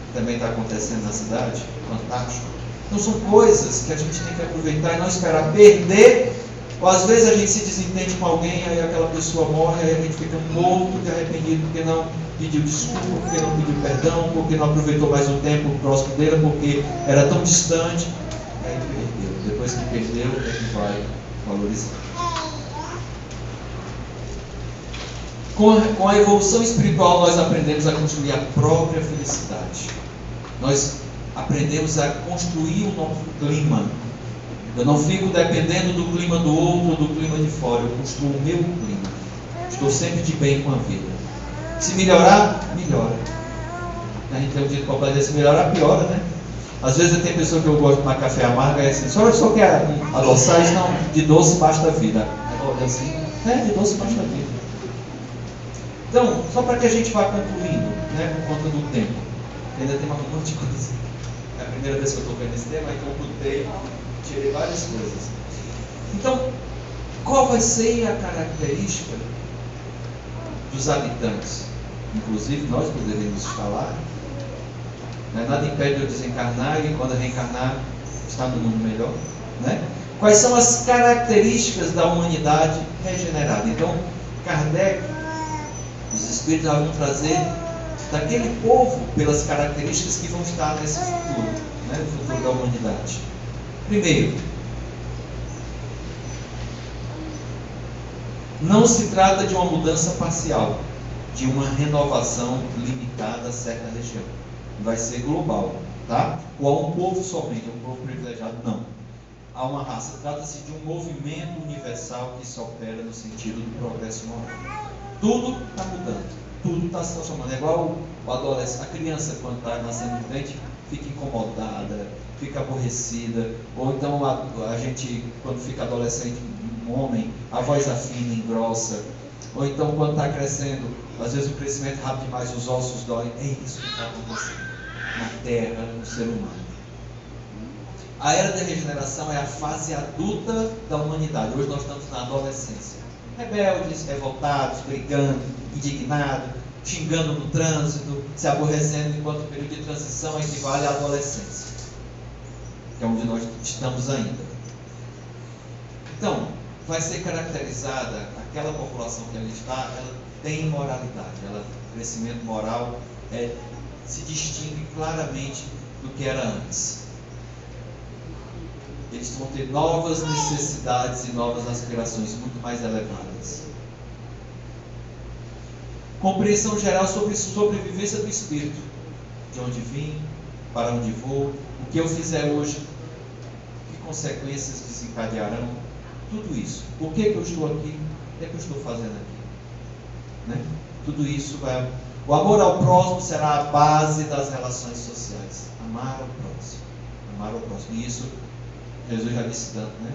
que também está acontecendo na cidade, fantástico. Então são coisas que a gente tem que aproveitar e não esperar perder, ou às vezes a gente se desentende com alguém, aí aquela pessoa morre, aí a gente fica morto de arrependido porque não pediu desculpa, porque não pediu perdão, porque não aproveitou mais o tempo próximo dele, porque era tão distante, aí perdeu. Depois que perdeu, é que vai valorizar. Com a evolução espiritual, nós aprendemos a construir a própria felicidade. Nós aprendemos a construir o nosso clima. Eu não fico dependendo do clima do outro ou do clima de fora. Eu construo o meu clima. Estou sempre de bem com a vida. Se melhorar, melhora. A gente tem um dito popular, se melhorar, piora, né? Às vezes tem pessoa que eu gosto de tomar café amargo e é assim, só quer adoçar, não, de doce basta a vida. É assim, de doce basta a vida. Então, só para que a gente vá concluindo, né, por conta do tempo. Ainda tem um monte de coisa. É a primeira vez que eu estou vendo esse tema, então eu botei, tirei várias coisas. Então, qual vai ser a característica dos habitantes? Inclusive, nós poderíamos estar lá. Né? Nada impede de eu desencarnar e quando eu reencarnar, estar no mundo melhor. Né? Quais são as características da humanidade regenerada? Então, Kardec, os Espíritos vão trazer daquele povo pelas características que vão estar nesse futuro, né? No futuro da humanidade. Primeiro, não se trata de uma mudança parcial, de uma renovação limitada a certa região. Vai ser global, tá? Ou a um povo somente, um povo privilegiado, não. Há uma raça. Trata-se de um movimento universal que se opera no sentido do progresso moral. Tudo está mudando, tudo está se transformando. É igual o adolescente, a criança quando está nascendo de frente, fica incomodada, fica aborrecida, ou então a gente, quando fica adolescente, um homem, a voz afina, engrossa, Ou então, quando está crescendo, às vezes o crescimento é rápido demais, os ossos doem. É isso que está acontecendo na Terra, no ser humano. A era da regeneração é a fase adulta da humanidade. Hoje nós estamos na adolescência. Rebeldes, revoltados, brigando, indignados, xingando no trânsito, se aborrecendo, enquanto o período de transição equivale à adolescência, que é onde nós estamos ainda. Então, vai ser caracterizada, aquela população que ali está, ela tem moralidade, o crescimento moral se distingue claramente do que era antes. Eles vão ter novas necessidades e novas aspirações muito mais elevadas. Compreensão geral sobre sobrevivência do espírito. De onde vim, para onde vou, o que eu fizer hoje, que consequências desencadearão, tudo isso. Por que eu estou aqui? O que é que eu estou fazendo aqui? Né? Tudo isso vai... O amor ao próximo será a base das relações sociais. Amar ao próximo. Amar ao próximo. E isso Jesus já disse tanto, né?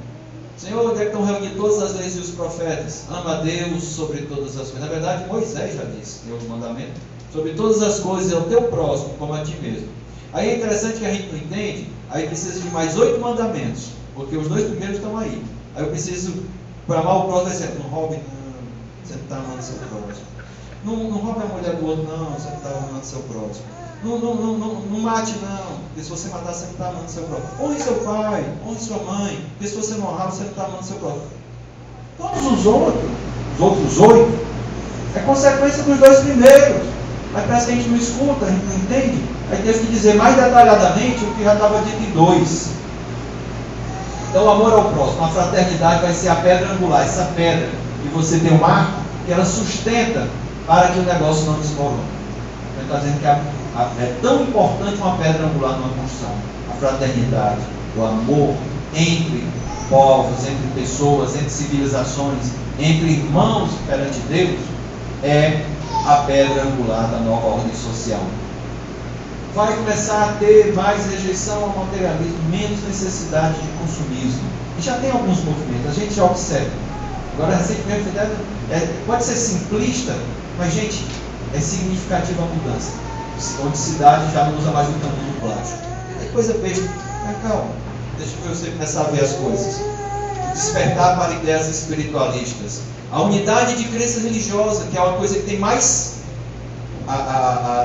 Senhor, onde é que estão reunidos todas as leis e os profetas? Ama a Deus sobre todas as coisas. Na verdade, Moisés já disse, deu o mandamento, sobre todas as coisas, é o teu próximo, como a ti mesmo. Aí é interessante que a gente não entende, aí precisa de mais 8 mandamentos, porque os 2 primeiros estão aí. Aí eu preciso, para amar o próximo, vai ser, não roube, não, você não está amando seu próximo. Não roube a mulher do outro, não, você não está amando seu próximo. Não mate, não, porque se você matar, você não está amando seu próximo. Honre seu pai, honre sua mãe, porque se você não honrar, você não está amando seu próximo. Todos os outros 8, é consequência dos 2 primeiros. Mas parece que a gente não escuta, a gente não entende. Aí teve que dizer mais detalhadamente o que já estava dito em 2. Então, o amor ao próximo, a fraternidade vai ser a pedra angular, essa pedra que você tem um arco, que ela sustenta para que o negócio não desmorone. Ele está dizendo que é tão importante uma pedra angular numa construção. A fraternidade, o amor entre povos, entre pessoas, entre civilizações, entre irmãos perante Deus, é a pedra angular da nova ordem social. Vai começar a ter mais rejeição ao materialismo, menos necessidade de consumismo. E já tem alguns movimentos, a gente já observa. Agora, recentemente, pode ser simplista, mas, gente, é significativa a mudança. Onde cidade já não usa mais o caminho do plástico. É coisa besta. Mas calma, deixa você começar a ver as coisas. Despertar para ideias espiritualistas. A unidade de crença religiosa, que é uma coisa que tem mais,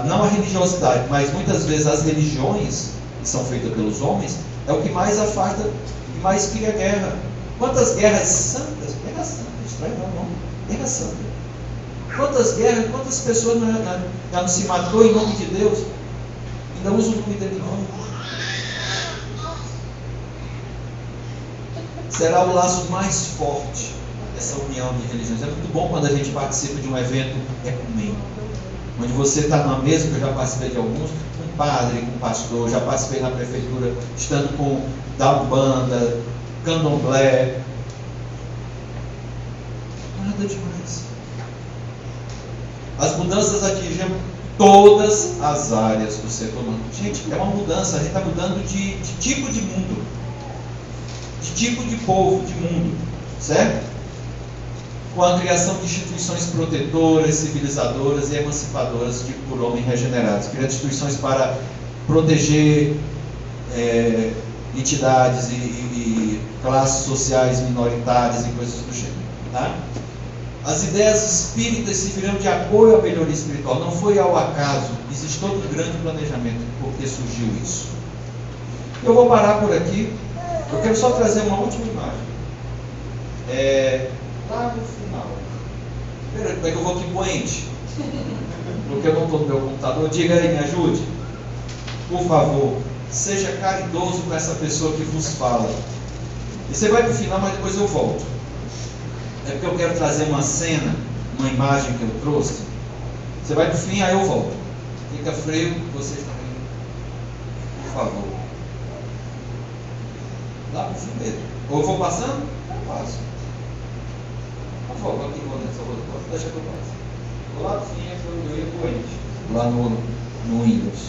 não a religiosidade, mas muitas vezes as religiões que são feitas pelos homens, é o que mais afasta e mais cria guerra. Quantas guerras santas? Guerra santa, estranho não. Guerra santa. Quantas guerras, quantas pessoas já não se matou em nome de Deus? Ainda usa o nome dele não. Será o laço mais forte dessa união de religiões. É muito bom quando a gente participa de um evento ecumênico, onde você está numa mesa, que eu já participei de alguns, com um padre, com um pastor, já participei na prefeitura, estando com da Umbanda, Candomblé. Nada demais. As mudanças atingiram todas as áreas do ser humano. Gente, é uma mudança, a gente está mudando de tipo de mundo, de tipo de povo, de mundo, certo? Com a criação de instituições protetoras, civilizadoras e emancipadoras por homens regenerados. Criar instituições para proteger entidades e classes sociais minoritárias e coisas do gênero. Tá? As ideias espíritas serviram de apoio à melhoria espiritual. Não foi ao acaso. Existe todo um grande planejamento porque surgiu isso. Eu vou parar por aqui. Eu quero só trazer uma última imagem. Lá no final. Peraí, como é que eu vou aqui poente? Porque eu não estou no meu computador. Diga aí, me ajude. Por favor, seja caridoso com essa pessoa que vos fala. E você vai para o final, mas depois eu volto. É porque eu quero trazer uma cena, uma imagem que eu trouxe. Você vai para o fim, aí eu volto. Fica frio, vocês também. Por favor. Lá para o fim mesmo. Ou eu vou passando? Eu passo. Por favor, aqui vou nessa outra. Deixa que eu passe. Vou lá para o fim, é que eu ia doente. Lá no Windows.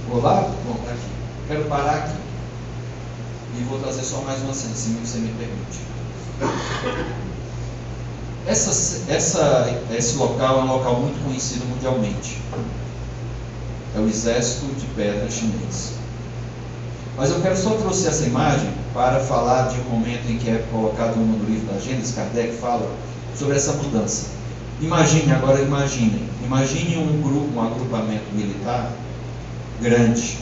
Vou lá? Bom, tá aqui. Quero parar aqui. E vou trazer só mais uma cena, se você me permite. Esse local é um local muito conhecido mundialmente. É o Exército de Pedra chinês. Mas eu quero só trouxe essa imagem para falar de um momento em que é colocado no livro da Gênesis. Kardec fala sobre essa mudança. Imagine um agrupamento militar grande,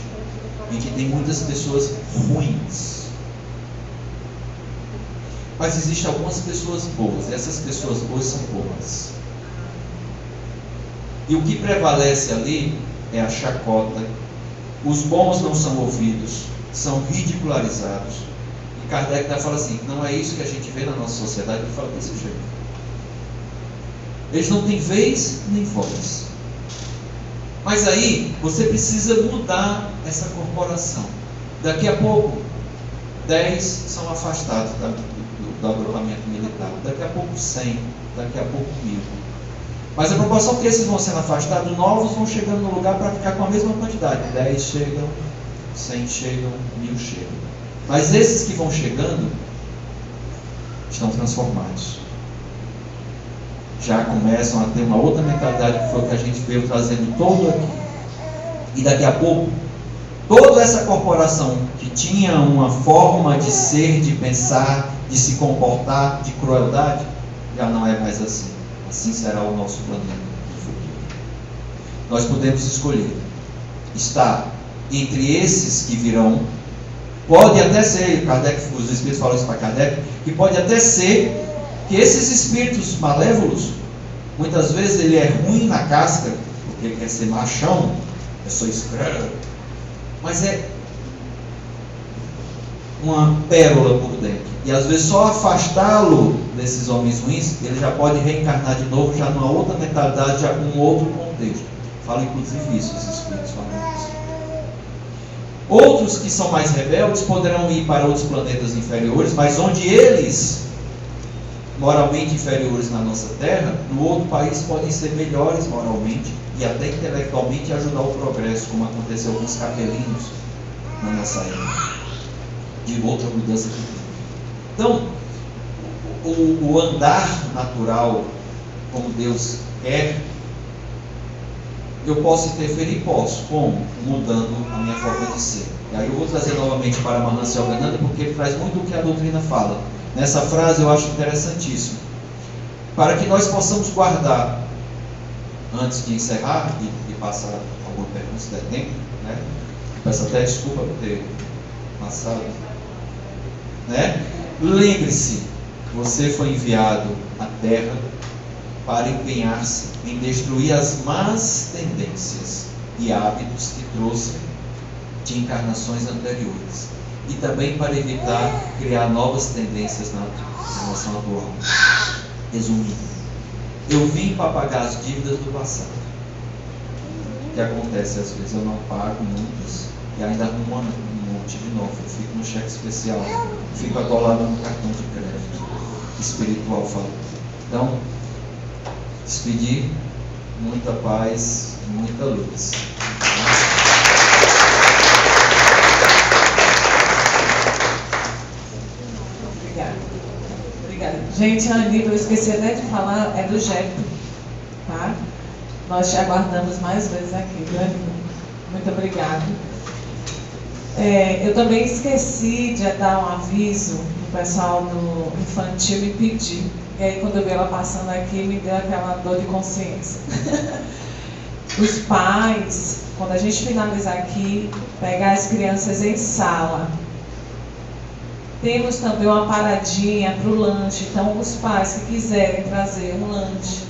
em que tem muitas pessoas ruins. Mas existem algumas pessoas boas, e essas pessoas boas são boas. E o que prevalece ali é a chacota. Os bons não são ouvidos, são ridicularizados. E Kardec fala assim, não é isso que a gente vê na nossa sociedade. Ele fala desse jeito. Eles não têm vez nem voz. Mas aí, você precisa mudar essa corporação. Daqui a pouco, 10 são afastados do agrupamento militar. Daqui a pouco 100, daqui a pouco 1000. Mas a proporção que esses vão sendo afastados, novos vão chegando no lugar para ficar com a mesma quantidade. 10 chegam, 100 chegam, 1000 chegam. Mas esses que vão chegando, estão transformados. Já começam a ter uma outra mentalidade, que foi o que a gente veio trazendo todo aqui. E daqui a pouco, toda essa corporação que tinha uma forma de ser, de pensar, de se comportar, de crueldade, já não é mais assim. Assim será o nosso planeta no futuro. Nós podemos escolher estar entre esses que virão. Pode até ser, os Espíritos falam isso para Kardec, que pode até ser que esses espíritos malévolos, muitas vezes ele é ruim na casca, porque ele quer ser machão, eu sou escravo, mas é uma pérola por dentro. E às vezes só afastá-lo desses homens ruins, ele já pode reencarnar de novo, já numa outra mentalidade, já com um outro contexto. Fala inclusive isso, os espíritos falam isso. Outros que são mais rebeldes poderão ir para outros planetas inferiores, mas onde eles, moralmente inferiores na nossa terra, no outro país podem ser melhores moralmente e até intelectualmente ajudar o progresso, como aconteceu com os capelinhos na nossa época, de outra mudança que teve. Então, o andar natural, como Deus quer, eu posso interferir? Posso. Como? Mudando a minha forma de ser. E aí eu vou trazer novamente para Manancial Gananda, porque ele traz muito o que a doutrina fala. Nessa frase eu acho interessantíssimo. Para que nós possamos guardar, antes de encerrar e passar alguma pergunta, se der tempo, né? Peço até desculpa por ter passado. Né? Lembre-se, você foi enviado à Terra para empenhar-se em destruir as más tendências e hábitos que trouxe de encarnações anteriores. E também para evitar criar novas tendências na relação atual. Resumindo, eu vim para pagar as dívidas do passado. O que acontece às vezes, eu não pago muitas e ainda arrumo um monte de novo. Eu fico no cheque especial, fico atolado no cartão de crédito espiritual falando. Então, despedir, muita paz, muita luz. Gente, Anitta, eu esqueci até de falar, é do Jeff, tá? Nós te aguardamos mais vezes aqui, viu, Anitta? Muito obrigada. Eu também esqueci de dar um aviso, o pessoal do infantil me pediu. E aí, quando eu vi ela passando aqui, me deu aquela dor de consciência. Os pais, quando a gente finalizar aqui, pegar as crianças em sala. Temos também uma paradinha para o lanche, então os pais que quiserem trazer um lanche,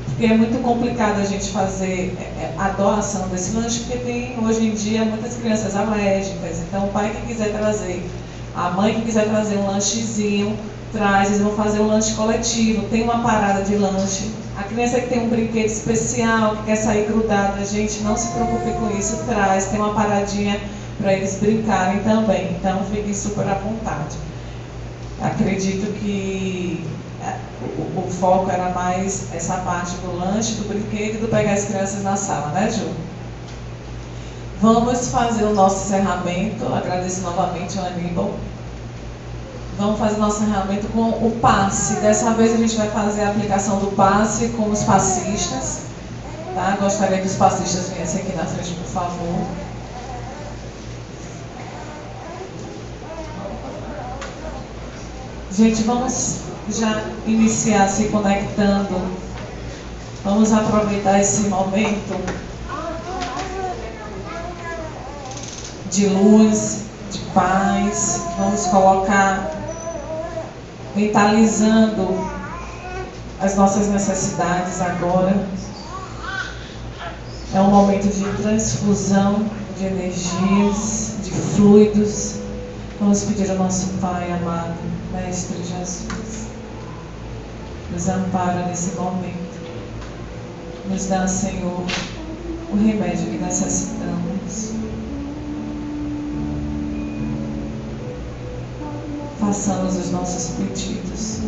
porque é muito complicado a gente fazer a doação desse lanche, porque tem hoje em dia muitas crianças alérgicas, então o pai que quiser trazer, a mãe que quiser trazer um lanchezinho, traz, eles vão fazer um lanche coletivo, tem uma parada de lanche. A criança que tem um brinquedo especial, que quer sair grudada, gente, não se preocupe com isso, traz, tem uma paradinha para eles brincarem também, então fiquem super à vontade. Acredito que o foco era mais essa parte do lanche, do brinquedo e do pegar as crianças na sala, né, Ju? Vamos fazer o nosso encerramento. Agradeço novamente ao Aníbal. vamos fazer nosso encerramento com o passe. Dessa vez a gente vai fazer a aplicação do passe com os passistas. Tá? Gostaria que os passistas viessem aqui na frente, por favor. Gente, vamos já iniciar se conectando. Vamos aproveitar esse momento de luz, de paz. Vamos colocar, mentalizando as nossas necessidades agora. É um momento de transfusão de energias, de fluidos. Vamos pedir ao nosso Pai amado, Mestre Jesus, nos ampara nesse momento. Nos dá, Senhor, o remédio que necessitamos. Façamos os nossos pedidos.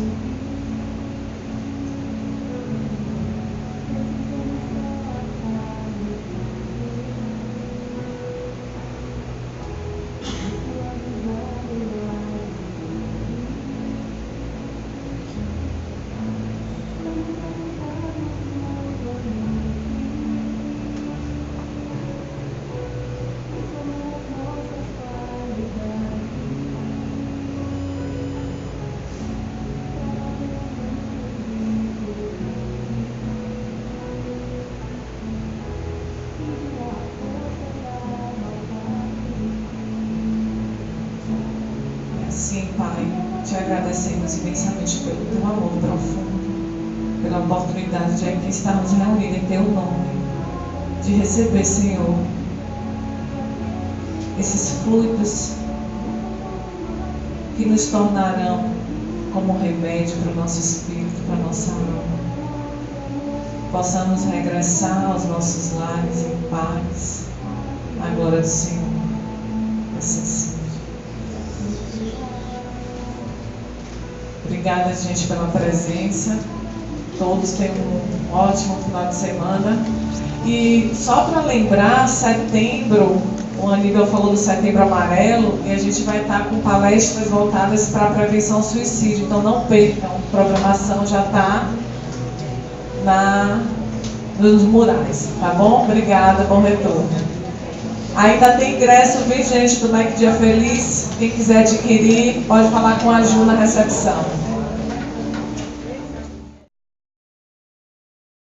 Sim, Pai, te agradecemos imensamente pelo teu amor profundo, pela oportunidade de aqui estarmos reunidos em teu nome, de receber, Senhor, esses fluidos que nos tornarão como remédio para o nosso espírito, para a nossa alma. Possamos regressar aos nossos lares em paz, na glória do Senhor. Assim seja. Obrigada, gente, pela presença. Todos tenham um ótimo final de semana. E só para lembrar, setembro, o Aníbal falou do Setembro Amarelo, e a gente vai estar com palestras voltadas para a prevenção ao suicídio. Então não percam, a programação já está nos murais, tá bom? Obrigada, bom retorno. Ainda tem ingresso, viu, gente, do Mac Dia Feliz. Quem quiser adquirir, pode falar com a Ju na recepção.